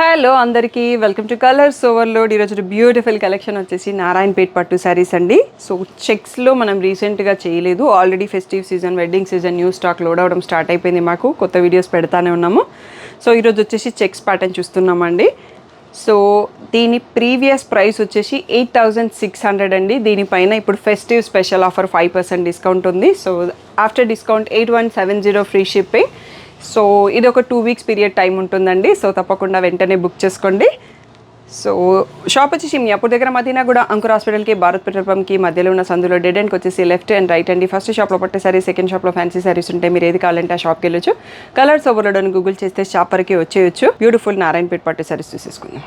Hello అందరికీ welcome to colours overload. ఈరోజు beautiful collection వచ్చేసి నారాయణపేట్ పట్టు శారీస్ అండి. సో చెక్స్లో మనం రీసెంట్గా చేయలేదు, already festive season, wedding season new stock load అవడం స్టార్ట్ అయిపోయింది. మాకు కొత్త వీడియోస్ పెడతానే ఉన్నాము. సో ఈరోజు వచ్చేసి చెక్స్ ప్యాటర్న్ చూస్తున్నామండి. సో దీని ప్రీవియస్ ప్రైస్ వచ్చేసి 8600 అండి. దీనిపైన ఇప్పుడు ఫెస్టివ్ స్పెషల్ ఆఫర్ 5% డిస్కౌంట్ ఉంది. So after discount 8170 free shipping. So ఇది ఒక 2 వీక్స్ పీరియడ్ టైం ఉంటుందండి. సో తప్పకుండా వెంటనే బుక్ చేసుకోండి. సో షాప్ వచ్చేసి మియాపూర్ దగ్గర మదీనా కూడా అంకుర్ హాస్పిటల్కి, భారత్ పెట్రోల్ పంప్కి మధ్యలో ఉన్న సందులో డెడ్ ఎండ్కి వచ్చేసి లెఫ్ట్ అండ్ రైట్ అండి. ఫస్ట్ షాప్లో పట్టే సారీ, సెకండ్ షాప్లో ఫ్యాన్సీ సారీస్ ఉంటాయి. మీరు ఏది కావాలంటే ఆ షాప్కి వెళ్ళొచ్చు. కలర్స్ ఓవర్లోడ్ అని గూగుల్ చేస్తే షాప్ వరకు వచ్చేయచ్చు. బ్యూటిఫుల్ నారాయణపేట్ పట్టు సారీస్ చూసేసుకుందాం.